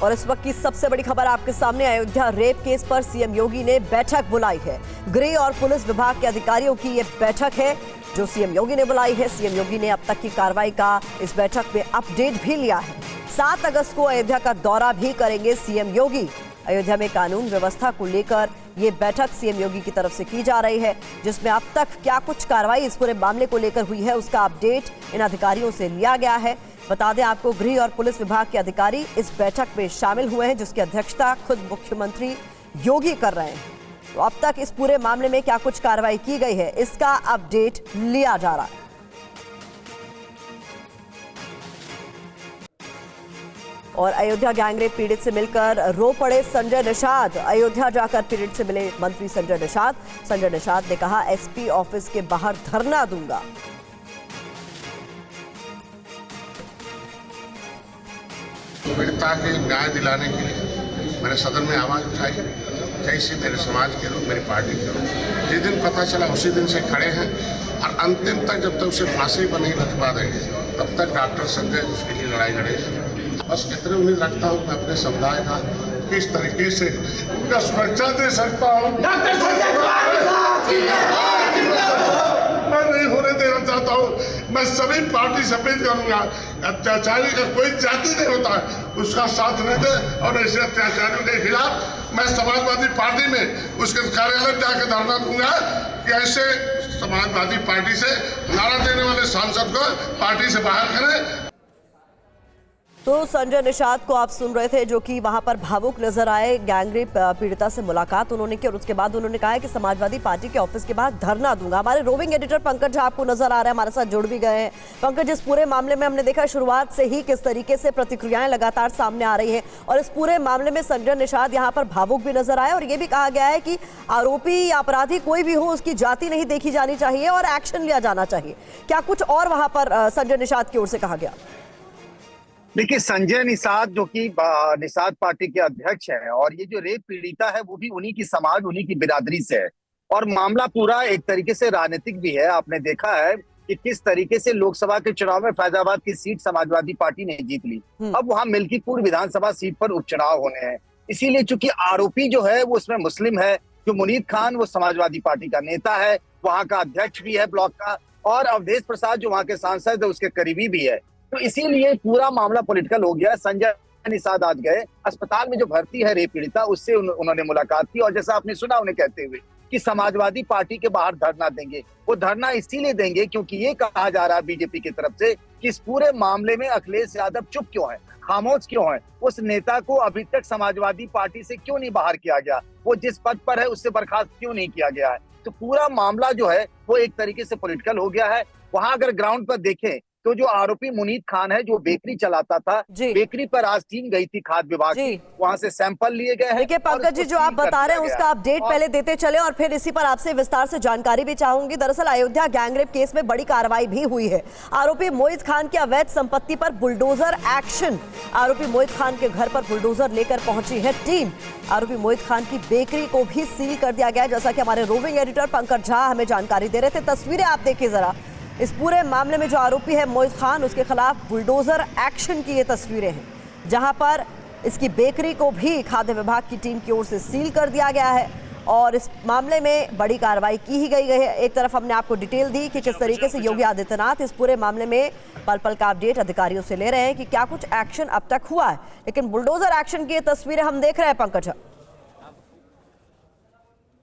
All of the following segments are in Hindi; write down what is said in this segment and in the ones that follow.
और इस वक्त की सबसे बड़ी खबर आपके सामने। अयोध्या रेप केस पर सीएम योगी ने बैठक बुलाई है। गृह और पुलिस विभाग के अधिकारियों की यह बैठक है जो सीएम योगी ने बुलाई है। सीएम योगी ने अब तक की कार्रवाई का इस बैठक में अपडेट भी लिया है। 7 अगस्त को अयोध्या का दौरा भी करेंगे सीएम योगी। अयोध्या में कानून व्यवस्था को लेकर ये बैठक सीएम योगी की तरफ से की जा रही है, जिसमें अब तक क्या कुछ कार्रवाई इस पूरे मामले को लेकर हुई है उसका अपडेट इन अधिकारियों से लिया गया है। बता दें आपको, गृह और पुलिस विभाग के अधिकारी इस बैठक में शामिल हुए हैं, जिसकी अध्यक्षता खुद मुख्यमंत्री योगी कर रहे हैं। तो अब तक इस पूरे मामले में क्या कुछ कार्रवाई की गई है इसका अपडेट लिया जा रहा है। और अयोध्या गैंगरेप पीड़ित से मिलकर रो पड़े संजय निषाद। अयोध्या जाकर पीड़ित से मिले मंत्री संजय निषाद। संजय निषाद ने कहा, एसपी ऑफिस के बाहर धरना दूंगा। पीड़िता के न्याय दिलाने के लिए मैंने सदन में आवाज उठाई। जैसे मेरे समाज के लोग, मेरी पार्टी के लोग जिस दिन पता चला उसी दिन से खड़े हैं और अंतिम तक जब तक उसे फांसी पर नहीं लटका देंगे तब तक डॉक्टर संजय उसके लिए लड़ाई लड़ेंगे। बस इतनी उम्मीद रखता हूँ मैं अपने समुदाय का किस तरीके से उनका सुरक्षा दे सकता हूँ। मैं नहीं होने देना चाहता हूँ। मैं सभी पार्टी से अपील करूंगा, अत्याचारी का कोई जाति नहीं होता है, उसका साथ नहीं दे। और ऐसे अत्याचारियों के खिलाफ मैं समाजवादी पार्टी में उसके कार्यालय में जाकर धरना दूंगा कि ऐसे समाजवादी पार्टी से नारा देने वाले सांसद को पार्टी से बाहर करें। तो संजय निषाद को आप सुन रहे थे, जो कि वहां पर भावुक नजर आए। गैंगरेप पीड़िता से मुलाकात उन्होंने की और उसके बाद उन्होंने कहा है कि समाजवादी पार्टी के ऑफिस के बाहर धरना दूंगा। हमारे रोविंग एडिटर पंकज झा आपको नजर आ रहे हैं, हमारे साथ जुड़ भी गए हैं। पंकज, इस पूरे मामले में हमने देखा शुरुआत से ही किस तरीके से प्रतिक्रियाएं लगातार सामने आ रही है और इस पूरे मामले में संजय निषाद यहाँ पर भावुक भी नजर आए और ये भी कहा गया है कि आरोपी या अपराधी कोई भी हो, उसकी जाति नहीं देखी जानी चाहिए और एक्शन लिया जाना चाहिए। क्या कुछ और वहां पर संजय निषाद की ओर से कहा गया? देखिए, संजय निषाद जो कि निषाद पार्टी के अध्यक्ष हैं और ये जो रेप पीड़िता है वो भी उन्हीं की समाज, उन्हीं की बिरादरी से है और मामला पूरा एक तरीके से राजनीतिक भी है। आपने देखा है कि किस तरीके से लोकसभा के चुनाव में फैजाबाद की सीट समाजवादी पार्टी ने जीत ली। अब वहां मिल्कीपुर विधानसभा सीट पर उपचुनाव होने हैं, इसीलिए चूंकि आरोपी जो है वो उसमें मुस्लिम है। जो मुनीत खान वो समाजवादी पार्टी का नेता है, वहां का अध्यक्ष भी है ब्लॉक का, और अवधेश प्रसाद जो वहां के सांसद है उसके करीबी भी है। तो इसीलिए पूरा मामला पॉलिटिकल हो गया। संजय निषाद आज गए अस्पताल में, जो भर्ती है रेप पीड़िता, उससे उन्होंने मुलाकात की और जैसा आपने सुना उन्हें कहते हुए कि समाजवादी पार्टी के बाहर धरना देंगे। वो धरना इसीलिए देंगे क्योंकि ये कहा जा रहा है बीजेपी की तरफ से कि इस पूरे मामले में अखिलेश यादव चुप क्यों है, खामोश क्यों है, उस नेता को अभी तक समाजवादी पार्टी से क्यों नहीं बाहर किया गया, वो जिस पद पर है उससे बर्खास्त क्यों नहीं किया गया है। तो पूरा मामला जो है वो एक तरीके से पॉलिटिकल हो गया है। वहां अगर ग्राउंड पर देखें तो जो आरोपी मुनीत खान है, जो बेकरी चलाता था, बेकरी पर आज टीम गई थी खाद्य विभाग की, वहां से सैंपल लिए गए हैं। देखिए पंकज जी, जो आप बता रहे हैं उसका अपडेट पहले देते चले और फिर इसी पर आपसे विस्तार से जानकारी भी चाहूंगी। दरअसल अयोध्या गैंगरेप केस में बड़ी कार्रवाई भी हुई है। आरोपी मोहित खान की अवैध संपत्ति पर बुलडोजर एक्शन। आरोपी मोहित खान के घर पर बुलडोजर लेकर पहुंची है टीम। आरोपी मोहित खान की बेकरी को भी सील कर दिया गया, जैसा कि हमारे रोविंग एडिटर पंकज झा हमें जानकारी दे रहे थे। तस्वीरें आप देखिए जरा। इस पूरे मामले में जो आरोपी है मोहित खान, उसके खिलाफ बुलडोजर एक्शन की ये तस्वीरें हैं, जहां पर इसकी बेकरी को भी खाद्य विभाग की टीम की ओर से सील कर दिया गया है और इस मामले में बड़ी कार्रवाई की ही गई है। एक तरफ हमने आपको डिटेल दी कि किस तरीके से योगी आदित्यनाथ इस पूरे मामले में पल पल का अपडेट अधिकारियों से ले रहे हैं कि क्या कुछ एक्शन अब तक हुआ है, लेकिन बुलडोजर एक्शन की ये तस्वीरें हम देख रहे हैं पंकज।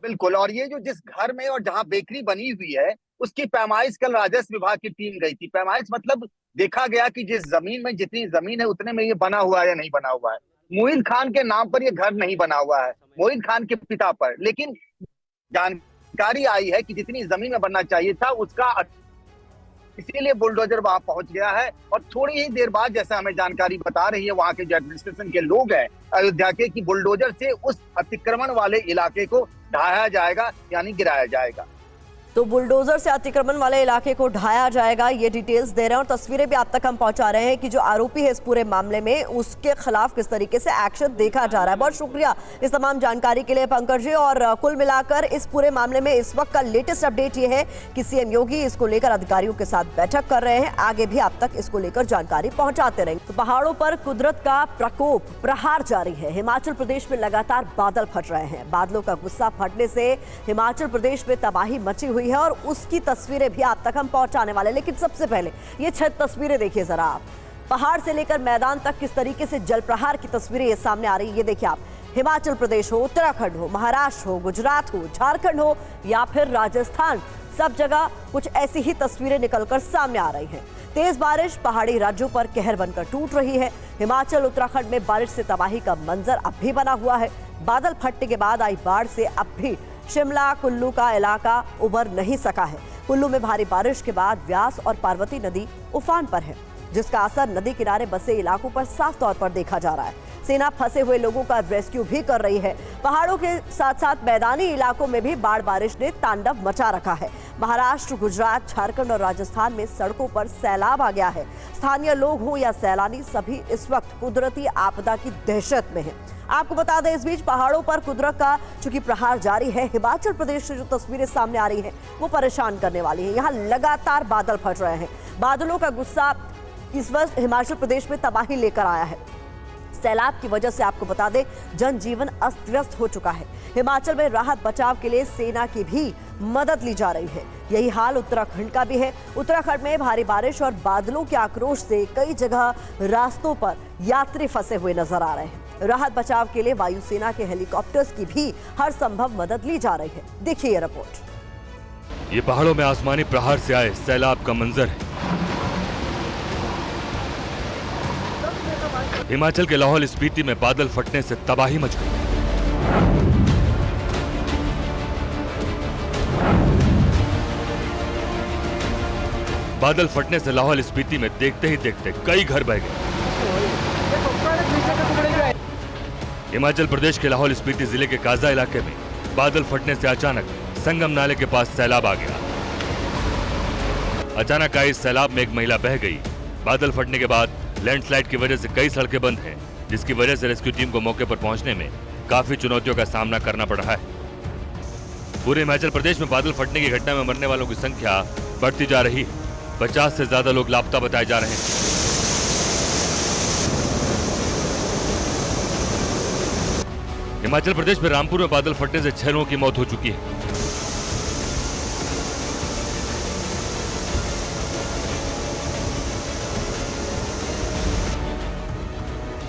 बिल्कुल, और ये जो जिस घर में और जहां बेकरी बनी हुई है उसकी पैमाइश कल राजस्व विभाग की टीम गई थी। पैमाइश मतलब देखा गया कि जिस जमीन में जितनी जमीन है उतने में ये बना हुआ है या नहीं बना हुआ है। मोहित खान के नाम पर ये घर नहीं बना हुआ है, मोहित खान के पिता पर, लेकिन जानकारी आई है कि जितनी जमीन में बनना चाहिए था उसका, इसीलिए बुलडोजर वहां पहुंच गया है। और थोड़ी ही देर बाद, जैसे हमें जानकारी बता रही है वहां के जो एडमिनिस्ट्रेशन के लोग हैं अयोध्या के, कि बुलडोजर से उस अतिक्रमण वाले इलाके को ढहाया जाएगा यानी गिराया जाएगा। तो बुलडोजर से अतिक्रमण वाले इलाके को ढाया जाएगा, ये डिटेल्स दे रहे हैं और तस्वीरें भी आप तक हम पहुंचा रहे हैं कि जो आरोपी है इस पूरे मामले में उसके खिलाफ किस तरीके से एक्शन देखा जा रहा है। बहुत शुक्रिया इस तमाम जानकारी के लिए पंकज जी। और कुल मिलाकर इस पूरे मामले में इस वक्त का लेटेस्ट अपडेट ये है कि सीएम योगी इसको लेकर अधिकारियों के साथ बैठक कर रहे हैं। आगे भी आप तक इसको लेकर जानकारी पहुंचाते रहेंगे। तो पहाड़ों पर कुदरत का प्रकोप प्रहार जारी है। हिमाचल प्रदेश में लगातार बादल फट रहे हैं। बादलों का गुस्सा फटने से हिमाचल प्रदेश में तबाही मची हुई है और उसकी तस्वीरें भी आप तक हम पहुंचाने वाले। लेकिन सबसे पहले ये 6 तस्वीरें देखिए जरा आप। पहाड़ से लेकर मैदान तक किस तरीके से जल प्रहार की तस्वीरें ये सामने आ रही है। ये देखिए आप, हिमाचल प्रदेश हो, उत्तराखंड हो, महाराष्ट्र हो, गुजरात हो, झारखंड हो या फिर राजस्थान, सब जगह कुछ ऐसी ही तस्वीरें निकलकर सामने आ रही हैं। तेज बारिश पहाड़ी राज्यों पर कहर बनकर टूट रही है। हिमाचल उत्तराखंड में बारिश से तबाही का मंजर अब भी बना हुआ है। बादल फटने के बाद आई बाढ़ से अब भी शिमला कुल्लू का इलाका उबर नहीं सका है। कुल्लू में भारी बारिश के बाद व्यास और पार्वती नदी उफान पर है, जिसका असर नदी किनारे बसे इलाकों पर साफ तौर पर देखा जा रहा है। सेना फंसे हुए लोगों का रेस्क्यू भी कर रही है। पहाड़ों के साथ साथ मैदानी इलाकों में भी बाढ़ बारिश ने तांडव मचा रखा है। महाराष्ट्र, गुजरात, झारखंड और राजस्थान में सड़कों पर सैलाब आ गया है। स्थानीय लोग हो या सैलानी, सभी इस वक्त कुदरती आपदा की दहशत में हैं। आपको बता दें, इस बीच पहाड़ों पर कुदरत का चूंकि प्रहार जारी है, हिमाचल प्रदेश से जो तस्वीरें सामने आ रही हैं वो परेशान करने वाली हैं। यहाँ लगातार बादल फट रहे हैं। बादलों का गुस्सा इस वक्त हिमाचल प्रदेश में तबाही लेकर आया है। सैलाब की वजह से आपको बता दें जनजीवन अस्त व्यस्त हो चुका है। हिमाचल में राहत बचाव के लिए सेना की भी मदद ली जा रही है। यही हाल उत्तराखंड का भी है। उत्तराखंड में भारी बारिश और बादलों के आक्रोश से कई जगह रास्तों पर यात्री फंसे हुए नजर आ रहे हैं। राहत बचाव के लिए वायुसेना के हेलीकॉप्टर्स की भी हर संभव मदद ली जा रही है। देखिए ये रिपोर्ट। ये पहाड़ों में आसमानी प्रहार से आए सैलाब का मंजर है। हिमाचल के लाहौल स्पीति में बादल फटने से तबाही मच गई। बादल फटने से लाहौल स्पीति में देखते ही देखते कई घर बह गए। हिमाचल प्रदेश के लाहौल स्पीति जिले के काजा इलाके में बादल फटने से अचानक संगम नाले के पास सैलाब आ गया। अचानक आई सैलाब में एक महिला बह गई। बादल फटने के बाद लैंडस्लाइड की वजह से कई सड़कें बंद हैं, जिसकी वजह से रेस्क्यू टीम को मौके पर पहुंचने में काफी चुनौतियों का सामना करना पड़ रहा है। पूरे हिमाचल प्रदेश में बादल फटने की घटना में मरने वालों की संख्या बढ़ती जा रही है। 50 से ज्यादा लोग लापता बताए जा रहे हैं। हिमाचल प्रदेश में रामपुर में बादल फटने से 6 लोगों की मौत हो चुकी है।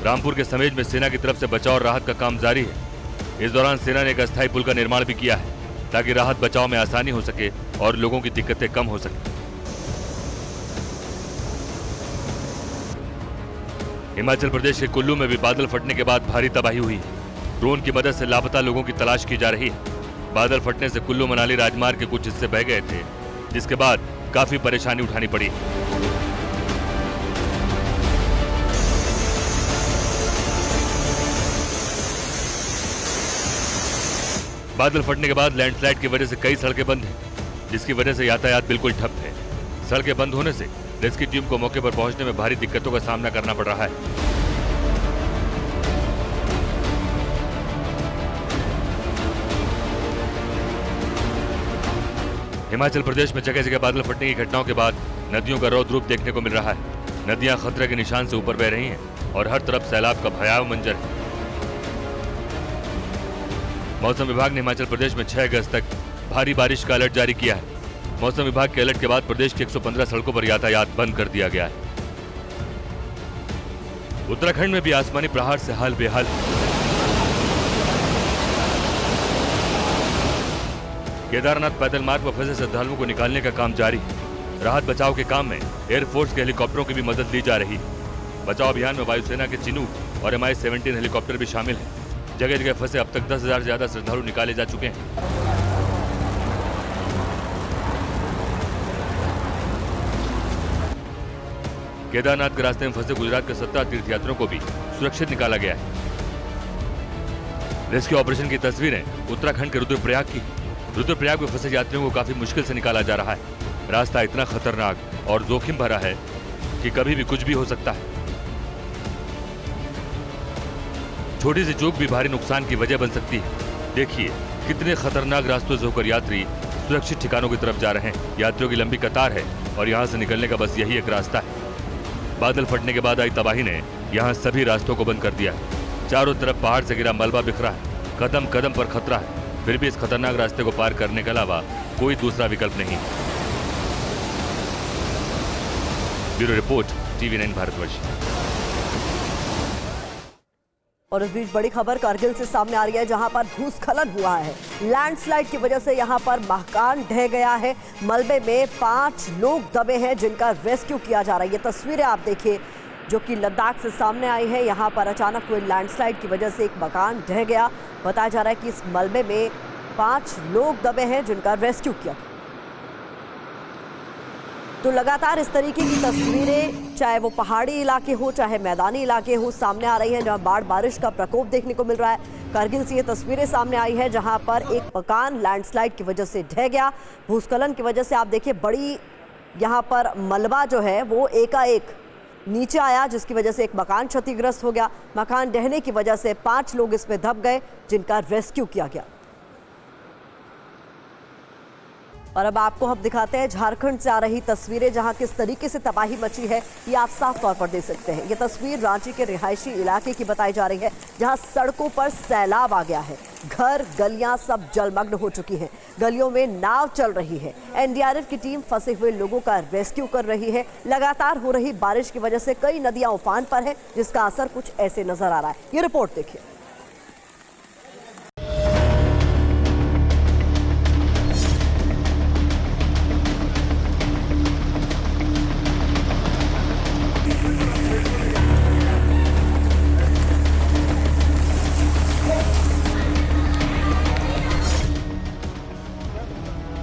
रामपुर के समेज में सेना की तरफ से बचाव और राहत का काम जारी है। इस दौरान सेना ने एक अस्थायी पुल का निर्माण भी किया है ताकि राहत बचाव में आसानी हो सके और लोगों की दिक्कतें कम हो सके। हिमाचल प्रदेश के कुल्लू में भी बादल फटने के बाद भारी तबाही हुई है। ड्रोन की मदद से लापता लोगों की तलाश की जा रही है। बादल फटने से कुल्लू मनाली राजमार्ग के कुछ हिस्से बह गए थे, जिसके बाद काफी परेशानी उठानी पड़ी। बादल फटने के बाद लैंडस्लाइड की वजह से कई सड़कें बंद हैं, जिसकी वजह से यातायात बिल्कुल ठप है। सड़कें बंद होने से रेस्क्यू टीम को मौके पर पहुंचने में भारी दिक्कतों का सामना करना पड़ रहा है। हिमाचल प्रदेश में जगह जगह बादल फटने की घटनाओं के बाद नदियों का रौद्र रूप देखने को मिल रहा है। नदियां खतरे के निशान से ऊपर बह रही हैं और हर तरफ सैलाब का भयावह मंजर है। मौसम विभाग ने हिमाचल प्रदेश में 6 अगस्त तक भारी बारिश का अलर्ट जारी किया है। मौसम विभाग के अलर्ट के बाद प्रदेश की 115 सड़कों पर यातायात बंद कर दिया गया है। उत्तराखंड में भी आसमानी प्रहार से हाल बेहाल है। केदारनाथ पैदल मार्ग पर फंसे श्रद्धालुओं को निकालने का काम जारी है। राहत बचाव के काम में एयरफोर्स के हेलीकॉप्टरों की भी मदद ली जा रही है। बचाव अभियान में वायुसेना के चिनूक और MI-17 हेलीकॉप्टर भी शामिल है। जगह जगह फंसे अब तक 10,000 से ज्यादा श्रद्धालु निकाले जा चुके हैं। केदारनाथ के रास्ते में फंसे गुजरात के 17 तीर्थयात्रियों को भी सुरक्षित निकाला गया है। रेस्क्यू ऑपरेशन की तस्वीरें उत्तराखंड के रुद्रप्रयाग की। रुद्रप्रयाग में फंसे यात्रियों को काफी मुश्किल से निकाला जा रहा है। रास्ता इतना खतरनाक और जोखिम भरा है कि कभी भी कुछ भी हो सकता है। छोटी सी चूक भी भारी नुकसान की वजह बन सकती है। देखिए कितने खतरनाक रास्तों से होकर यात्री सुरक्षित ठिकानों की तरफ जा रहे हैं। यात्रियों की लंबी कतार है और यहाँ से निकलने का बस यही एक रास्ता है। बादल फटने के बाद आई तबाही ने यहाँ सभी रास्तों को बंद कर दिया है। चारों तरफ पहाड़ से गिरा मलबा बिखरा है। कदम कदम पर खतरा है। फिर भी इस खतरनाक रास्ते को पार करने के अलावा कोई दूसरा विकल्प नहीं। Bureau report, TV9 Bharatvarsh. और इस बीच बड़ी खबर कारगिल से सामने आ रही है, जहां पर भूस्खलन हुआ है। लैंडस्लाइड की वजह से यहां पर मकान ढह गया है। मलबे में 5 लोग दबे हैं जिनका रेस्क्यू किया जा रहा है। ये तस्वीरें आप देखिए जो कि लद्दाख से सामने आई है। यहाँ पर अचानक हुए लैंडस्लाइड की वजह से एक मकान ढह गया। बताया जा रहा है कि इस मलबे में 5 लोग दबे हैं जिनका रेस्क्यू किया। तो लगातार इस तरीके की तस्वीरें, चाहे वो पहाड़ी इलाके हो चाहे मैदानी इलाके हो, सामने आ रही हैं, जहां बाढ़ बारिश का प्रकोप देखने को मिल रहा है। कारगिल से ये तस्वीरें सामने आई है जहां पर एक मकान लैंडस्लाइड की वजह से ढह गया। भूस्खलन की वजह से आप देखिए बड़ी यहाँ पर मलबा जो है वो एकाएक नीचे आया, जिसकी वजह से एक मकान क्षतिग्रस्त हो गया। मकान ढहने की वजह से 5 लोग इसमें दब गए जिनका रेस्क्यू किया गया। और अब आपको हम दिखाते हैं झारखंड से आ रही तस्वीरें, जहां किस तरीके से तबाही मची है ये आप साफ तौर पर देख सकते हैं। ये तस्वीर रांची के रिहायशी इलाके की बताई जा रही है, जहां सड़कों पर सैलाब आ गया है। घर गलियां सब जलमग्न हो चुकी हैं। गलियों में नाव चल रही है। एनडीआरएफ की टीम फंसे हुए लोगों का रेस्क्यू कर रही है। लगातार हो रही बारिश की वजह से कई नदियां उफान पर है, जिसका असर कुछ ऐसे नजर आ रहा है। ये रिपोर्ट देखिए।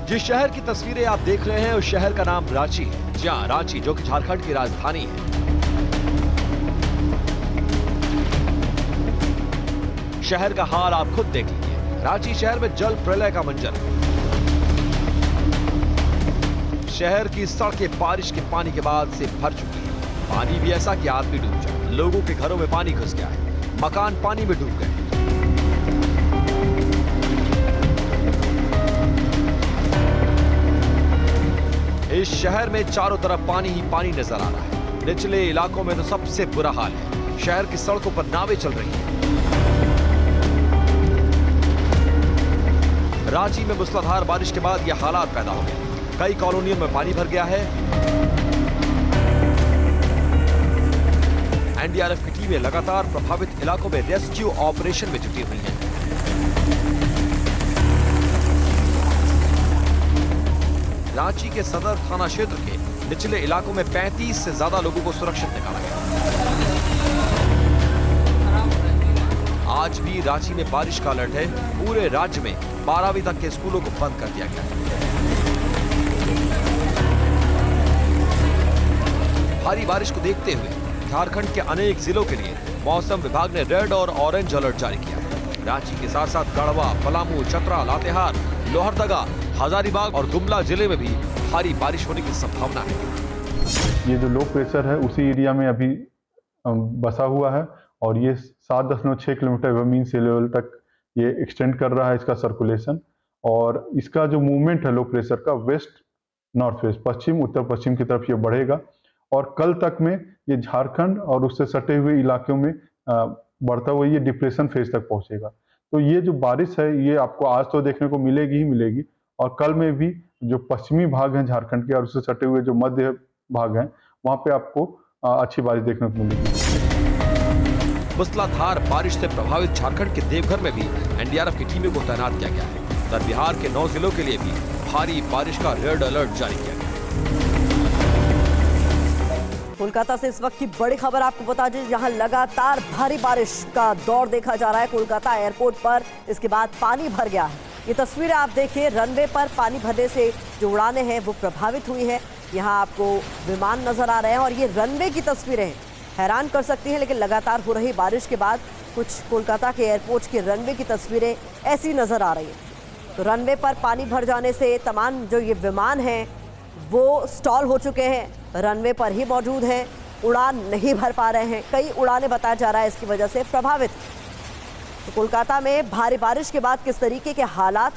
जिस शहर की तस्वीरें आप देख रहे हैं उस शहर का नाम रांची है। जी हां, रांची जो कि झारखंड की राजधानी है। शहर का हाल आप खुद देख लीजिए। रांची शहर में जल प्रलय का मंजर है। शहर की सड़कें बारिश के पानी के बाद से भर चुकी है। पानी भी ऐसा कि आदमी डूब जाए। लोगों के घरों में पानी घुस गया है। मकान पानी में डूब गए। इस शहर में चारों तरफ पानी ही पानी नजर आ रहा है। निचले इलाकों में तो सबसे बुरा हाल है। शहर की सड़कों पर नावें चल रही हैं। रांची में मूसलाधार बारिश के बाद यह हालात पैदा हो गए। कई कॉलोनियों में पानी भर गया है। एनडीआरएफ की टीमें लगातार प्रभावित इलाकों में रेस्क्यू ऑपरेशन में जुटी हुई हैं। रांची के सदर थाना क्षेत्र के निचले इलाकों में 35 से ज्यादा लोगों को सुरक्षित निकाला गया। आज भी रांची में बारिश का अलर्ट है। पूरे राज्य में 12वीं तक के स्कूलों को बंद कर दिया गया है। भारी बारिश को देखते हुए झारखंड के अनेक जिलों के लिए मौसम विभाग ने रेड और ऑरेंज अलर्ट जारी किया है। रांची के साथ साथ गढ़वा, पलामू, चतरा, लातेहार, लोहरदगा, हजारीबाग और गुमला जिले में भी भारी बारिश होने की संभावना है। ये जो लो प्रेशर है उसी एरिया में अभी बसा हुआ है और ये 7.6 किलोमीटर जमीन सी लेवल तक ये एक्सटेंड कर रहा है इसका सर्कुलेशन। और इसका जो मूवमेंट है लो प्रेशर का वेस्ट नॉर्थ वेस्ट, पश्चिम उत्तर पश्चिम की तरफ ये बढ़ेगा और कल तक में ये झारखंड और उससे सटे हुए इलाकों में बढ़ता हुआ ये डिप्रेशन फेज तक पहुंचेगा। तो ये जो बारिश है ये आपको आज तो देखने को मिलेगी ही मिलेगी और कल में भी जो पश्चिमी भाग हैं झारखंड के और उससे सटे हुए जो मध्य भाग हैं वहां पे आपको अच्छी बारिश देखने को मिलेगी। मूसलाधार बारिश से प्रभावित झारखंड के देवघर में भी एनडीआरएफ की टीमों को तैनात किया गया है। उत्तर बिहार के 9 जिलों के लिए भी भारी बारिश का रेड अलर्ट जारी किया गया। कोलकाता से इस वक्त की बड़ी खबर आपको बता दें, जहां लगातार भारी बारिश का दौर देखा जा रहा है। कोलकाता एयरपोर्ट पर इसके बाद पानी भर गया है। ये तस्वीरें आप देखिए, रनवे पर पानी भरने से जो उड़ानें हैं वो प्रभावित हुई हैं। यहाँ आपको विमान नजर आ रहे हैं और ये रनवे की तस्वीरें हैं, हैरान कर सकती हैं। लेकिन लगातार हो रही बारिश के बाद कुछ कोलकाता के एयरपोर्ट के रनवे की तस्वीरें ऐसी नजर आ रही हैं। तो रनवे पर पानी भर जाने से तमाम जो ये विमान हैं वो स्टॉल हो चुके हैं, रनवे पर ही मौजूद हैं, उड़ान नहीं भर पा रहे हैं। कई उड़ानें बताया जा रहा है इसकी वजह से प्रभावित। तो कोलकाता में भारी बारिश के बाद किस तरीके के हालात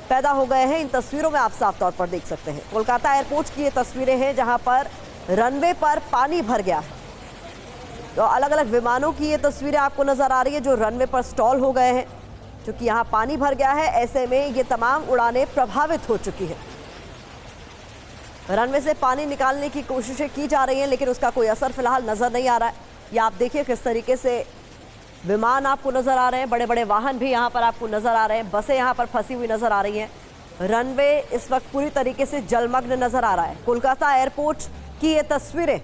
पैदा हो गए हैं, इन तस्वीरों में आप साफ तौर पर देख सकते हैं। कोलकाता एयरपोर्ट की ये तस्वीरें हैं जहां पर रनवे पर पानी भर गया है। तो अलग अलग विमानों की ये तस्वीरें आपको नजर आ रही है जो रनवे पर स्टॉल हो गए हैं, क्योंकि यहाँ पानी भर गया है। ऐसे में ये तमाम उड़ानें प्रभावित हो चुकी हैं। रनवे से पानी निकालने की कोशिशें की जा रही हैं, लेकिन उसका कोई असर फिलहाल नजर नहीं आ रहा है। ये आप देखिए किस तरीके से विमान आपको नजर आ रहे हैं, बड़े बड़े वाहन भी यहाँ पर आपको नजर आ रहे हैं, बसें यहाँ पर फंसी हुई नजर आ रही हैं। रनवे इस वक्त पूरी तरीके से जलमग्न नजर आ रहा है। कोलकाता एयरपोर्ट की ये तस्वीरें,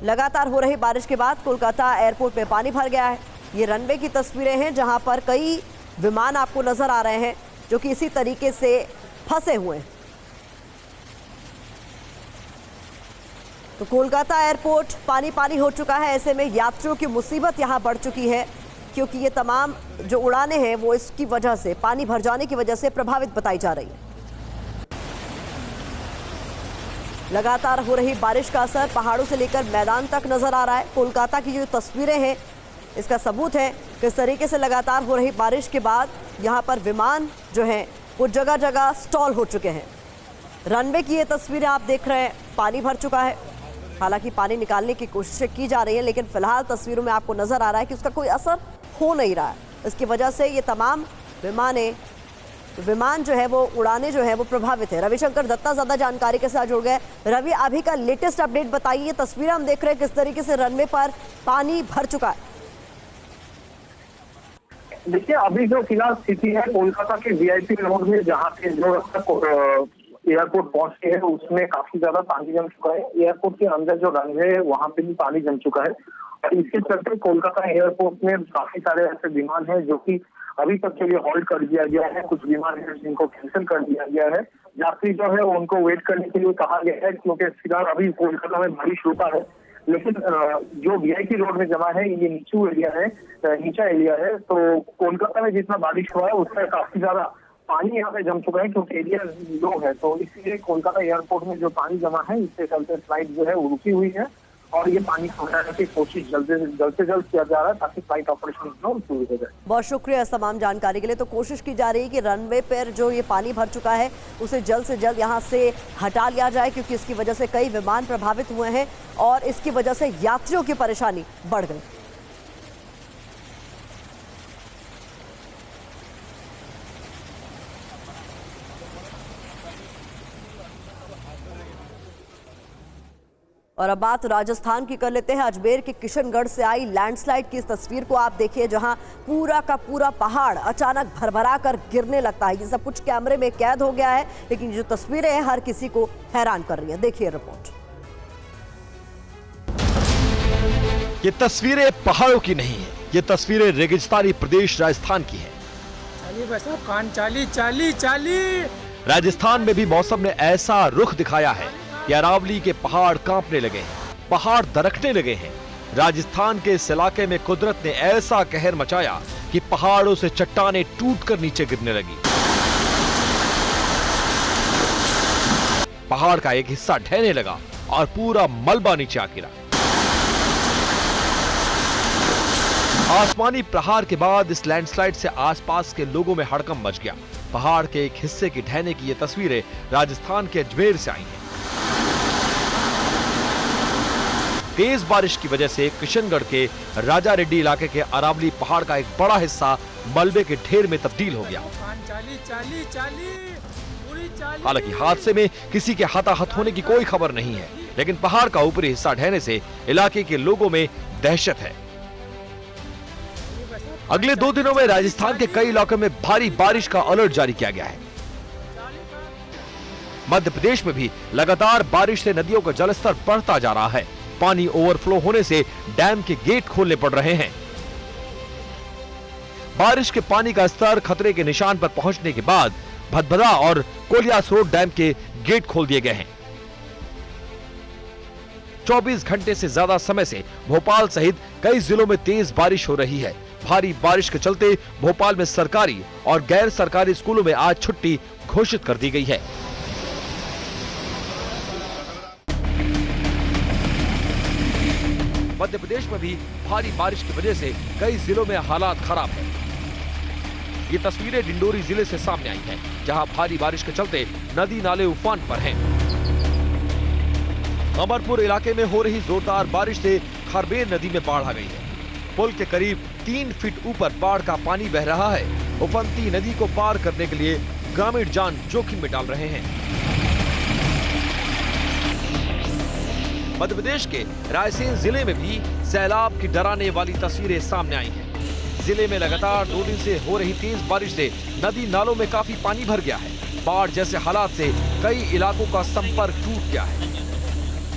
लगातार हो रही बारिश के बाद कोलकाता एयरपोर्ट में पानी भर गया है। ये रनवे की तस्वीरें हैं जहां पर कई विमान आपको नजर आ रहे हैं जो कि इसी तरीके से फंसे हुए हैं। तो कोलकाता एयरपोर्ट पानी पानी हो चुका है। ऐसे में यात्रियों की मुसीबत यहां बढ़ चुकी है, क्योंकि ये तमाम जो उड़ानें हैं वो इसकी वजह से, पानी भर जाने की वजह से प्रभावित बताई जा रही है। लगातार हो रही बारिश का असर पहाड़ों से लेकर मैदान तक नजर आ रहा है। कोलकाता की जो तस्वीरें हैं इसका सबूत है किस तरीके से लगातार हो रही बारिश के बाद यहाँ पर विमान जो हैं वो जगह जगह स्टॉल हो चुके हैं। रनवे की ये तस्वीरें आप देख रहे हैं, पानी भर चुका है। हालांकि पानी निकालने की कोशिशें की जा रही हैं, लेकिन फिलहाल तस्वीरों में आपको नजर आ रहा है कि उसका कोई असर हो नहीं रहा है। इसकी वजह से ये तमाम विमान जो है वो, उड़ानें जो है वो प्रभावित है। रविशंकर दत्ता ज्यादा जानकारी के साथ जुड़ गए। रवि, अभी का लेटेस्ट अपडेट बताइए। तस्वीरें हम देख रहे हैं किस तरीके से रनवे पर पानी भर चुका है। देखिए, अभी जो फिलहाल स्थिति है कोलकाता के वीआईपी रोड में, जहाँ से जो एयरपोर्ट पहुंचते हैं उसमें काफी ज्यादा पानी जम चुका है। एयरपोर्ट के अंदर जो रनवे है वहां पे भी पानी जम चुका है और इसके चलते कोलकाता एयरपोर्ट में काफी सारे ऐसे विमान हैं जो कि अभी तक के लिए होल्ड कर दिया गया है। कुछ विमान है जिनको कैंसिल कर दिया गया है। यात्री जो है उनको वेट करने के लिए कहा गया है, क्योंकि फिलहाल अभी कोलकाता में बारिश रुका है, लेकिन जो वीआईपी रोड में जमा है ये नीचा एरिया है। तो कोलकाता में जितना बारिश हुआ है उससे काफी ज्यादा पानी यहाँ पे जम चुका है, क्योंकि एरिया लो है। तो इसलिए कोलकाता एयरपोर्ट में जो पानी जमा है इससे चलते फ्लाइट जो है वो रुकी हुई है और ये पानी हटाने की कोशिश जल्द से जल्द किया जा रहा है ताकि फ्लाइट ऑपरेशन शुरू हो जाए। बहुत शुक्रिया इस तमाम जानकारी के लिए। तो कोशिश की जा रही है कि रनवे पर जो ये पानी भर चुका है उसे जल्द से जल्द यहाँ से हटा लिया जाए, क्योंकि इसकी वजह से कई विमान प्रभावित हुए हैं और इसकी वजह से यात्रियों की परेशानी बढ़ गई। और अब बात राजस्थान की कर लेते हैं। अजमेर के किशनगढ़ से आई लैंडस्लाइड की इस तस्वीर को आप देखिए, जहां पूरा का पूरा पहाड़ अचानक भरभरा कर गिरने लगता है। ये सब कुछ कैमरे में कैद हो गया है, लेकिन जो तस्वीरें हैं हर किसी को हैरान कर रही हैं। देखिए रिपोर्ट। ये तस्वीरें पहाड़ों की नहीं है, ये तस्वीरें रेगिस्तानी प्रदेश राजस्थान की है। चाली। राजस्थान में भी मौसम ने ऐसा रुख दिखाया है कि अरावली के पहाड़ कांपने लगे हैं, पहाड़ दरकने लगे हैं। राजस्थान के इस इलाके में कुदरत ने ऐसा कहर मचाया कि पहाड़ों से चट्टानें टूटकर नीचे गिरने लगी। पहाड़ का एक हिस्सा ढहने लगा और पूरा मलबा नीचे आ गिरा। आसमानी प्रहार के बाद इस लैंडस्लाइड से आसपास के लोगों में हड़कंप मच गया। पहाड़ के एक हिस्से की ढहने की ये तस्वीरें राजस्थान के अजमेर से आई हैं। तेज बारिश की वजह से किशनगढ़ के राजा रेड्डी इलाके के अरावली पहाड़ का एक बड़ा हिस्सा मलबे के ढेर में तब्दील हो गया। हालांकि हादसे में किसी के हताहत होने की कोई खबर नहीं है, लेकिन पहाड़ का ऊपरी हिस्सा ढहने से इलाके के लोगों में दहशत है। अगले 2 दिनों में राजस्थान के कई इलाकों में भारी बारिश का अलर्ट जारी किया गया है। मध्य प्रदेश में भी लगातार बारिश से नदियों का जलस्तर बढ़ता जा रहा है। पानी ओवरफ्लो होने से डैम के गेट खोलने पड़ रहे हैं। बारिश के पानी का स्तर खतरे के निशान पर पहुंचने के बाद भदभदा और कोलियासरोड डैम के गेट खोल दिए गए हैं। 24 घंटे से ज्यादा समय से भोपाल सहित कई जिलों में तेज बारिश हो रही है। भारी बारिश के चलते भोपाल में सरकारी और गैर सरकारी स्कूलों में आज छुट्टी घोषित कर दी गई है। मध्य प्रदेश में भी भारी बारिश की वजह से कई जिलों में हालात खराब है। ये तस्वीरें डिंडोरी जिले से सामने आई हैं, जहां भारी बारिश के चलते नदी नाले उफान पर हैं। अमरपुर इलाके में हो रही जोरदार बारिश से खरबेर नदी में बाढ़ आ गई है। पुल के करीब 3 फीट ऊपर बाढ़ का पानी बह रहा है। उफनती नदी को पार करने के लिए ग्रामीण जान जोखिम में डाल रहे हैं। मध्य प्रदेश के रायसेन जिले में भी सैलाब की डराने वाली तस्वीरें सामने आई हैं। जिले में लगातार 2 दिन से हो रही तेज बारिश से नदी नालों में काफी पानी भर गया है। बाढ़ जैसे हालात से कई इलाकों का संपर्क टूट गया है।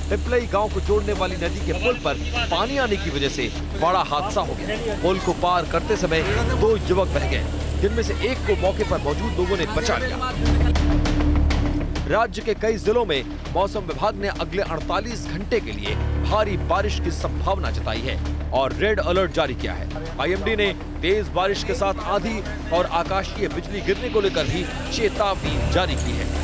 पिपलई गांव को जोड़ने वाली नदी के पुल पर पानी आने की वजह से बड़ा हादसा हो गया। पुल को पार करते समय 2 युवक बह गए, जिनमें से एक को मौके पर मौजूद लोगों ने बचा लिया। राज्य के कई जिलों में मौसम विभाग ने अगले 48 घंटे के लिए भारी बारिश की संभावना जताई है और रेड अलर्ट जारी किया है। आईएमडी ने तेज बारिश के साथ आंधी और आकाशीय बिजली गिरने को लेकर भी चेतावनी जारी की है।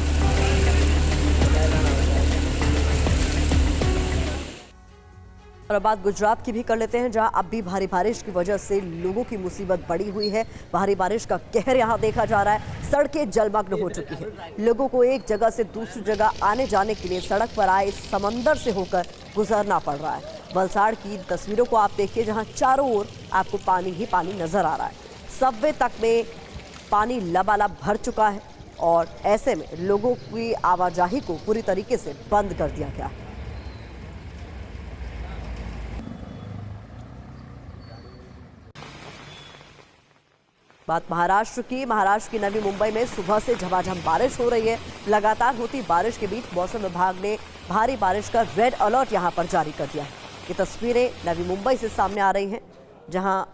और अब बात गुजरात की भी कर लेते हैं, जहां अब भी भारी बारिश की वजह से लोगों की मुसीबत बढ़ी हुई है। भारी बारिश का कहर यहां देखा जा रहा है। सड़कें जलमग्न हो चुकी हैं। लोगों को एक जगह से दूसरी जगह आने जाने के लिए सड़क पर आए समंदर से होकर गुजरना पड़ रहा है। वलसाड़ की तस्वीरों को आप देखिए, जहां चारों ओर आपको पानी ही पानी नजर आ रहा है। सबवे तक में पानी लबालब भर चुका है और ऐसे में लोगों की आवाजाही को पूरी तरीके से बंद कर दिया गया है। बात महाराष्ट्र की नवी मुंबई में सुबह से झमाझम बारिश हो रही है। लगातार होती बारिश के बीच मौसम विभाग ने भारी बारिश का रेड अलर्ट यहां पर जारी कर दिया है। ये तस्वीरें नवी मुंबई से सामने आ रही हैं, जहां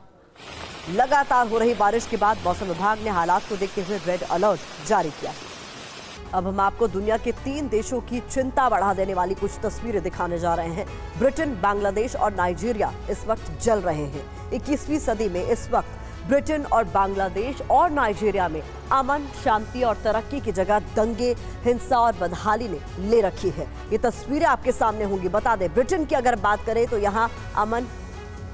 लगातार हो रही बारिश के बाद मौसम विभाग ने हालात को देखते हुए रेड अलर्ट जारी किया। अब हम आपको दुनिया के 3 देशों की चिंता बढ़ा देने वाली कुछ तस्वीरें दिखाने जा रहे हैं। ब्रिटेन, बांग्लादेश और नाइजीरिया इस वक्त जल रहे हैं। 21वीं सदी में इस वक्त ब्रिटेन और बांग्लादेश और नाइजीरिया में अमन, शांति और तरक्की की जगह दंगे, हिंसा और बदहाली ने ले रखी है। ये तस्वीरें आपके सामने होंगी। बता दें, ब्रिटेन की अगर बात करें तो यहाँ अमन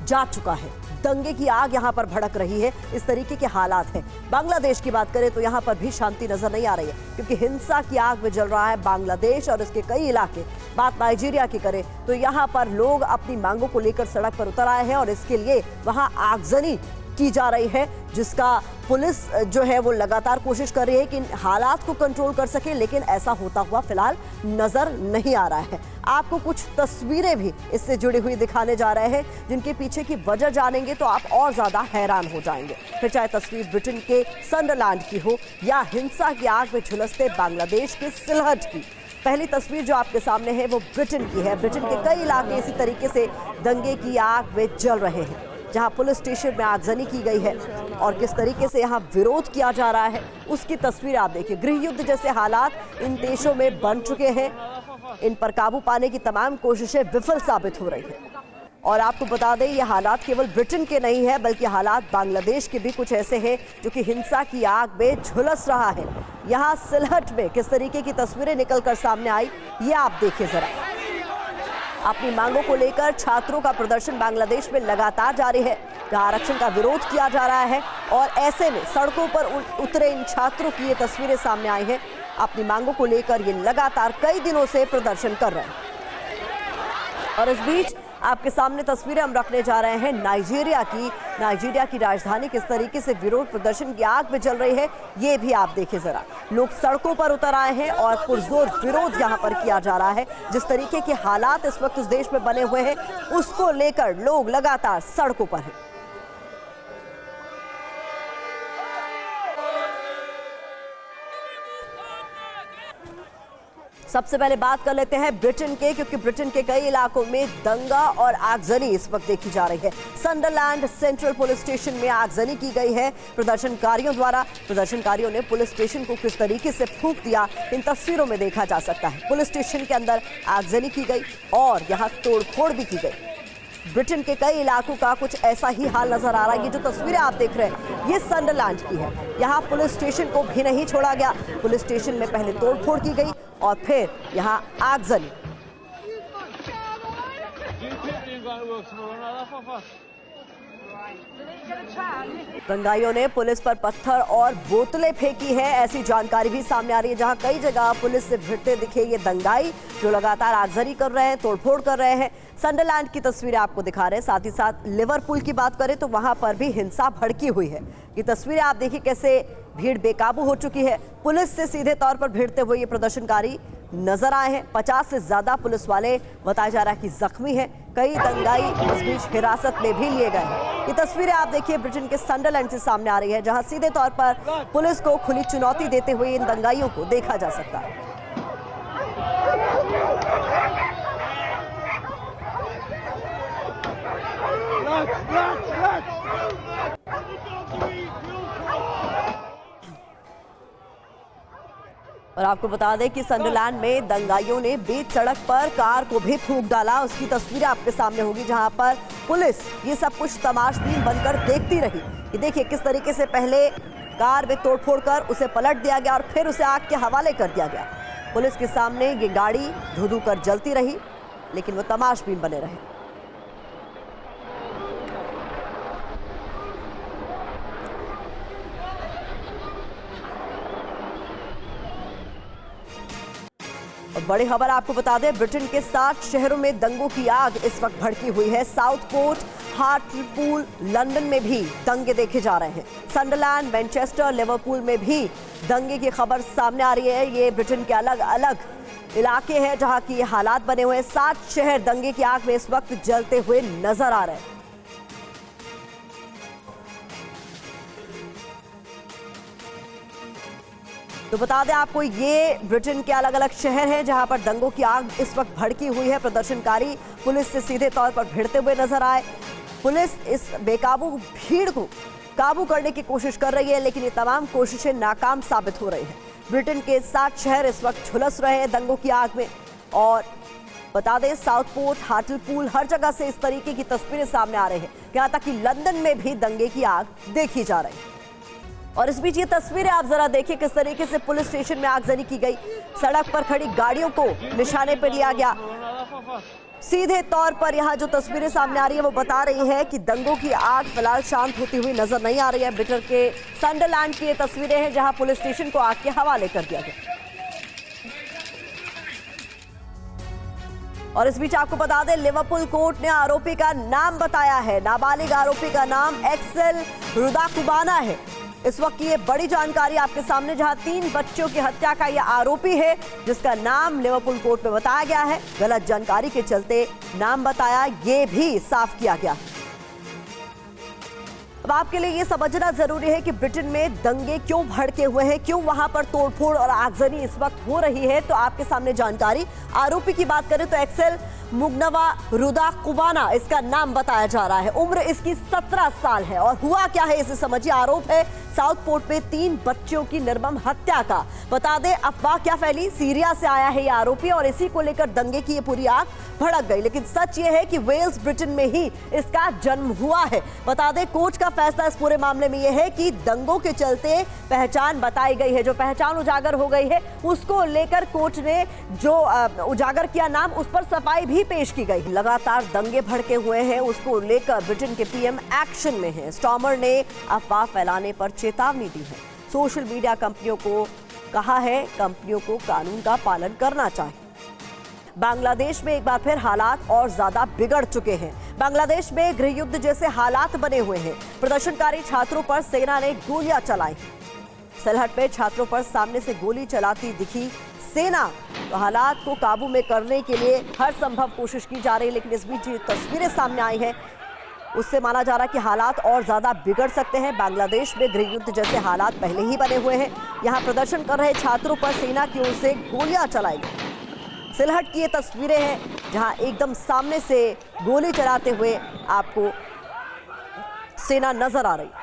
जा चुका है, दंगे की आग यहाँ पर भड़क रही है, इस तरीके के हालात हैं। बांग्लादेश की बात करें तो यहाँ पर भी शांति नजर नहीं आ रही है, क्योंकि हिंसा की आग में जल रहा है बांग्लादेश और इसके कई इलाके। बात नाइजीरिया की करें तो यहाँ पर लोग अपनी मांगों को लेकर सड़क पर उतर आए हैं और इसके लिए वहाँ आगजनी की जा रही है, जिसका पुलिस जो है वो लगातार कोशिश कर रही है कि हालात को कंट्रोल कर सके, लेकिन ऐसा होता हुआ फिलहाल नजर नहीं आ रहा है। आपको कुछ तस्वीरें भी इससे जुड़ी हुई दिखाने जा रहे हैं, जिनके पीछे की वजह जानेंगे तो आप और ज्यादा हैरान हो जाएंगे। फिर चाहे तस्वीर ब्रिटेन के सनडरलैंड की हो या हिंसा की आग में झुलसते बांग्लादेश के सिलहट की। पहली तस्वीर जो आपके सामने है वो ब्रिटेन की है। ब्रिटेन के कई इलाके इसी तरीके से दंगे की आग में जल रहे हैं, जहां पुलिस स्टेशन में आगजनी की गई है और किस तरीके से यहां विरोध किया जा रहा है, उसकी तस्वीर आप देखिए। गृह युद्ध जैसे हालात इन देशों में बन चुके हैं। इन पर काबू पाने की तमाम कोशिशें विफल साबित हो रही हैं। और आपको बता दें, ये हालात केवल ब्रिटेन के नहीं है, बल्कि हालात बांग्लादेश के भी कुछ ऐसे हैं जो कि हिंसा की आग में झुलस रहा है। यहाँ सिलहट में किस तरीके की तस्वीरें निकलकर सामने आई, ये आप देखिए जरा। अपनी मांगों को लेकर छात्रों का प्रदर्शन बांग्लादेश में लगातार जारी है, जहां आरक्षण का विरोध किया जा रहा है और ऐसे में सड़कों पर उतरे इन छात्रों की ये तस्वीरें सामने आई हैं। अपनी मांगों को लेकर ये लगातार कई दिनों से प्रदर्शन कर रहे हैं। और इस बीच आपके सामने तस्वीरें हम रखने जा रहे हैं नाइजीरिया की राजधानी किस तरीके से विरोध प्रदर्शन की आग में जल रही है, ये भी आप देखिए जरा। लोग सड़कों पर उतर आए हैं और पुरजोर विरोध यहां पर किया जा रहा है। जिस तरीके के हालात इस वक्त उस देश में बने हुए हैं, उसको लेकर लोग लगातार सड़कों पर हैं। सबसे पहले बात कर लेते हैं ब्रिटेन के, क्योंकि ब्रिटेन के कई इलाकों में दंगा और आगजनी इस वक्त देखी जा रही है। संडरलैंड सेंट्रल पुलिस स्टेशन में आगजनी की गई है प्रदर्शनकारियों द्वारा। प्रदर्शनकारियों ने पुलिस स्टेशन को किस तरीके से फूंक दिया, इन तस्वीरों में देखा जा सकता है। पुलिस स्टेशन के अंदर आगजनी की गई और यहाँ तोड़फोड़ भी की गई। ब्रिटेन के कई इलाकों का कुछ ऐसा ही हाल नजर आ रहा है। ये जो तस्वीरें आप देख रहे हैं ये संडरलैंड की है। यहाँ पुलिस स्टेशन को भी नहीं छोड़ा गया। पुलिस स्टेशन में पहले तोड़फोड़ की गई और फिर यहाँ आगजनी। दंगाइयों ने पुलिस पर पत्थर और बोतलें फेंकी है, ऐसी जानकारी भी सामने आ रही है। जहां कई जगह पुलिस से भिड़ते दिखे ये दंगाई जो लगातार आगजनी कर रहे हैं, तोड़फोड़ कर रहे हैं। संडरलैंड की तस्वीरें आपको दिखा रहे हैं। साथ ही साथ लिवरपूल की बात करें तो वहां पर भी हिंसा भड़की हुई है। ये तस्वीरें आप देखिए कैसे भीड़ बेकाबू हो चुकी है। पुलिस से सीधे तौर पर भिड़ते हुए ये प्रदर्शनकारी नजर आए हैं। 50 से ज्यादा पुलिस वाले बताया जा रहा है कि जख्मी हैं। कई दंगाई इस बीच हिरासत में भी लिए गए हैं। ये तस्वीरें आप देखिए ब्रिटेन के संडरलैंड से सामने आ रही है, जहां सीधे तौर पर पुलिस को खुली चुनौती देते हुए इन दंगाइयों को देखा जा सकता है। और आपको बता दें कि संडरलैंड में दंगाइयों ने बीच सड़क पर कार को भी फूंक डाला। उसकी तस्वीरें आपके सामने होगी, जहां पर पुलिस ये सब कुछ तमाशबीन बनकर देखती रही। ये देखिए किस तरीके से पहले कार में तोड़फोड़ कर उसे पलट दिया गया और फिर उसे आग के हवाले कर दिया गया। पुलिस के सामने ये गाड़ी धू-धू कर जलती रही, लेकिन वो तमाशबीन बने रहे। और बड़ी खबर आपको बता दें, ब्रिटेन के 7 शहरों में दंगों की आग इस वक्त भड़की हुई है। साउथपोर्ट, हार्टलपूल, लंदन में भी दंगे देखे जा रहे हैं। संडरलैंड, मैनचेस्टर, लिवरपूल में भी दंगे की खबर सामने आ रही है। ये ब्रिटेन के अलग अलग इलाके हैं जहां की हालात बने हुए हैं। 7 शहर दंगे की आग में इस वक्त जलते हुए नजर आ रहे हैं। तो बता दें आपको, ये ब्रिटेन के अलग अलग शहर हैं जहां पर दंगों की आग इस वक्त भड़की हुई है। प्रदर्शनकारी पुलिस से सीधे तौर पर भिड़ते हुए नजर आए। पुलिस इस बेकाबू भीड़ को काबू करने की कोशिश कर रही है, लेकिन ये तमाम कोशिशें नाकाम साबित हो रही हैं। ब्रिटेन के 7 शहर इस वक्त झुलस रहे हैं दंगों की आग में। और बता दें, साउथपोर्ट, हार्टलपूल, हर जगह से इस तरीके की तस्वीरें सामने आ रही हैं। यहाँ तक कि लंदन में भी दंगे की आग देखी जा रही है। और इस बीच ये तस्वीरें आप जरा देखिए किस तरीके से पुलिस स्टेशन में आगजनी की गई। सड़क पर खड़ी गाड़ियों को निशाने पर लिया गया। सीधे तौर पर यहाँ जो तस्वीरें सामने आ रही है वो बता रही है कि दंगों की आग फिलहाल शांत होती हुई नजर नहीं आ रही है। ब्रिटेन के संडरलैंड की ये तस्वीरें हैं जहां पुलिस स्टेशन को आग के हवाले कर दिया गया। और इस बीच आपको बता दें, लिवरपूल कोर्ट ने आरोपी का नाम बताया है। नाबालिग आरोपी का नाम एक्सेल रुदाकुबाना है। इस वक्त की ये बड़ी जानकारी आपके सामने, जहां 3 बच्चों की हत्या का ये आरोपी है जिसका नाम लिवरपूल कोर्ट में बताया गया है। गलत जानकारी के चलते नाम बताया ये भी साफ किया गया। अब आपके लिए ये समझना जरूरी है कि ब्रिटेन में दंगे क्यों भड़के हुए हैं, क्यों वहां पर तोड़फोड़ और आगजनी इस वक्त हो रही है। तो आपके सामने जानकारी, आरोपी की बात करें तो एक्सेल मुगनवा रुदाकुबाना इसका नाम बताया जा रहा है। उम्र इसकी 17 साल है। और हुआ क्या है इसे समझिए। आरोप है साउथपोर्ट पे 3 बच्चों की निर्मम हत्या का। बता दें, अफवाह क्या फैली, सीरिया से आया है ये आरोपी और इसी को लेकर दंगे की ये पूरी आग भड़क गई। लेकिन सच ये है कि वेल्स, ब्रिटेन में ही इसका जन्म हुआ है। बता दें, कोर्ट का फैसला इस पूरे मामले में यह है कि दंगों के चलते पहचान बताई गई है। जो पहचान उजागर हो गई है उसको लेकर कोर्ट ने जो उजागर किया नाम, उस पर सफाई भी पेश की गई। लगातार दंगे भड़के हुए हैं, उसको लेकर ब्रिटेन के पीएम एक्शन में हैं। स्टॉमर ने अफवाह फैलाने पर चेतावनी दी है। सोशल मीडिया कंपनियों को कहा है कंपनियों को कानून का पालन करना चाहिए। बांग्लादेश में एक बार फिर हालात और ज्यादा बिगड़ चुके हैं। बांग्लादेश में गृह युद्ध जैसे हालात बने हुए हैं। प्रदर्शनकारी छात्रों पर सेना ने गोलियां चलाई। सलहट में छात्रों पर सामने से गोली चलाती दिखी सेना। तो हालात को काबू में करने के लिए हर संभव कोशिश की जा रही है। लेकिन इस बीच ये तस्वीरें सामने आई हैं, उससे माना जा रहा है कि हालात और ज्यादा बिगड़ सकते हैं। बांग्लादेश में गृह युद्ध जैसे हालात पहले ही बने हुए हैं। यहाँ प्रदर्शन कर रहे छात्रों पर सेना की ओर से गोलियां चलाई गई। सिलहट की ये तस्वीरें हैं जहां एकदम सामने से गोली चलाते हुए आपको सेना नजर आ रही है।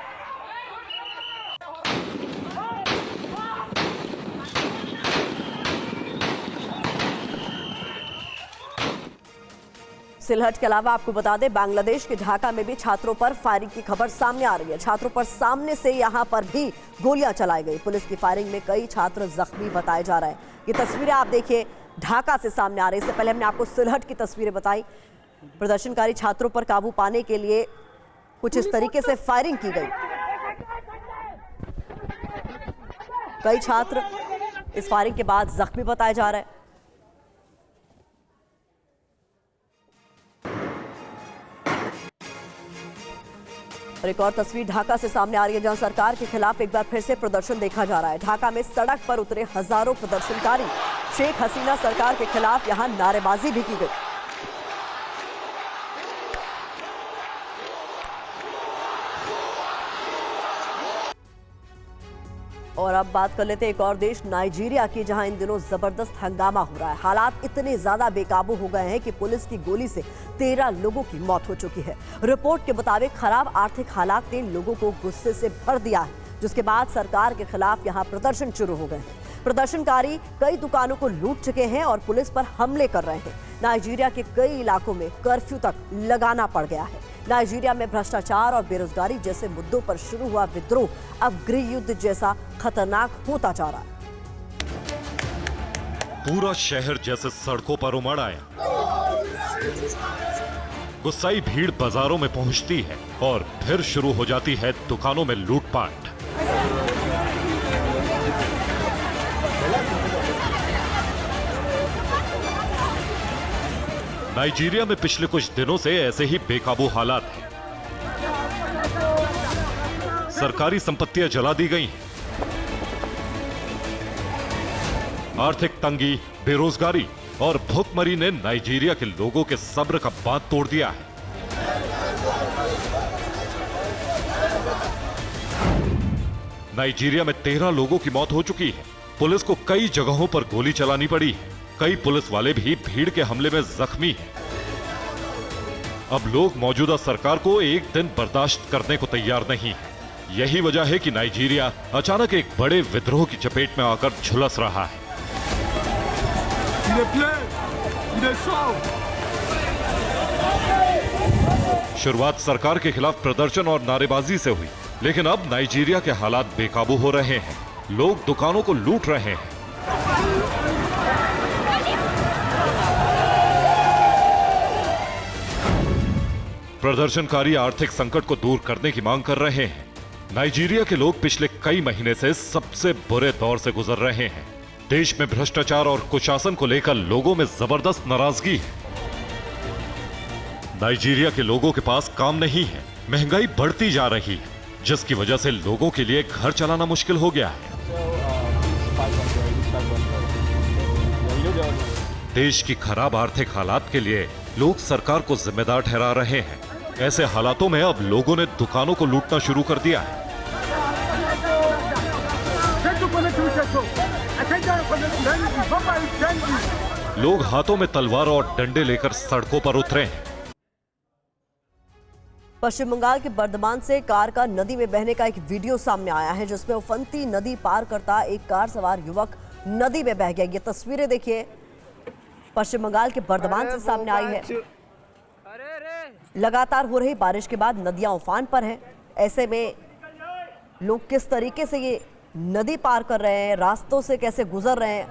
सिलहट के अलावा आपको बता दें बांग्लादेश के ढाका में भी छात्रों पर फायरिंग की खबर सामने आ रही है। छात्रों पर सामने से यहां पर भी गोलियां चलाई गई। पुलिस की फायरिंग में कई छात्र जख्मी बताए जा रहे हैं। ये तस्वीरें आप देखिए ढाका से सामने आ रही है। इससे पहले हमने आपको सिलहट की तस्वीरें बताई। प्रदर्शनकारी छात्रों पर काबू पाने के लिए कुछ इस तरीके से फायरिंग की गई। कई छात्र इस फायरिंग के बाद जख्मी बताए जा रहे हैं। और एक और तस्वीर ढाका से सामने आ रही है जहां सरकार के खिलाफ एक बार फिर से प्रदर्शन देखा जा रहा है। ढाका में सड़क पर उतरे हजारों प्रदर्शनकारी। शेख हसीना सरकार के खिलाफ यहां नारेबाजी भी की गई। और अब बात कर लेते हैं एक और देश नाइजीरिया की, जहां इन दिनों जबरदस्त हंगामा हो रहा है। हालात इतने ज्यादा बेकाबू हो गए हैं कि पुलिस की गोली से 13 लोगों की मौत हो चुकी है। रिपोर्ट के मुताबिक खराब आर्थिक हालात ने लोगों को गुस्से से भर दिया है, जिसके बाद सरकार के खिलाफ यहां प्रदर्शन शुरू हो गए हैं। प्रदर्शनकारी कई दुकानों को लूट चुके हैं और पुलिस पर हमले कर रहे हैं। नाइजीरिया के कई इलाकों में कर्फ्यू तक लगाना पड़ गया है। नाइजीरिया में भ्रष्टाचार और बेरोजगारी जैसे मुद्दों पर शुरू हुआ विद्रोह अब गृह युद्ध जैसा खतरनाक होता जा रहा है। पूरा शहर जैसे सड़कों पर उमड़ आया। गुस्साई भीड़ बाजारों में पहुंचती है और फिर शुरू हो जाती है दुकानों में लूटपाट। नाइजीरिया में पिछले कुछ दिनों से ऐसे ही बेकाबू हालात हैं। सरकारी संपत्तियां जला दी गई हैं। आर्थिक तंगी, बेरोजगारी और भूखमरी ने नाइजीरिया के लोगों के सब्र का बांध तोड़ दिया है। नाइजीरिया में 13 लोगों की मौत हो चुकी है। पुलिस को कई जगहों पर गोली चलानी पड़ी है। कई पुलिस वाले भी भीड़ के हमले में जख्मी हैं। अब लोग मौजूदा सरकार को एक दिन बर्दाश्त करने को तैयार नहीं है। यही वजह है कि नाइजीरिया अचानक एक बड़े विद्रोह की चपेट में आकर झुलस रहा है। शुरुआत सरकार के खिलाफ प्रदर्शन और नारेबाजी से हुई, लेकिन अब नाइजीरिया के हालात बेकाबू हो रहे हैं। लोग दुकानों को लूट रहे हैं। प्रदर्शनकारी आर्थिक संकट को दूर करने की मांग कर रहे हैं। नाइजीरिया के लोग पिछले कई महीने से सबसे बुरे दौर से गुजर रहे हैं। देश में भ्रष्टाचार और कुशासन को लेकर लोगों में जबरदस्त नाराजगी है। नाइजीरिया के लोगों के पास काम नहीं है, महंगाई बढ़ती जा रही है, जिसकी वजह से लोगों के लिए घर चलाना मुश्किल हो गया है। देश की खराब आर्थिक हालात के लिए लोग सरकार को जिम्मेदार ठहरा रहे हैं। ऐसे हालातों में अब लोगों ने दुकानों को लूटना शुरू कर दिया है। लोग हाथों में तलवार और डंडे लेकर सड़कों पर उतरे हैं। पश्चिम बंगाल के बर्धमान से कार का नदी में बहने का एक वीडियो सामने आया है, जिसमें उफनती नदी पार करता एक कार सवार युवक नदी में बह गया। ये तस्वीरें देखिए पश्चिम बंगाल के बर्धमान से सामने आई है। लगातार हो रही बारिश के बाद नदियां उफान पर हैं। ऐसे में लोग किस तरीके से ये नदी पार कर रहे हैं, रास्तों से कैसे गुजर रहे हैं,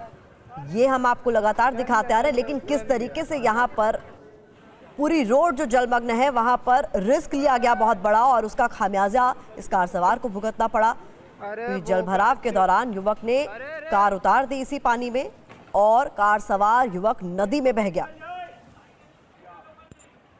ये हम आपको लगातार दिखाते आ रहे हैं। लेकिन किस तरीके से यहाँ पर पूरी रोड जो जलमग्न है, वहां पर रिस्क लिया गया बहुत बड़ा और उसका खामियाजा इस कार सवार को भुगतना पड़ा। जल भराव के दौरान युवक ने कार उतार दी इसी पानी में और कार सवार युवक नदी में बह गया।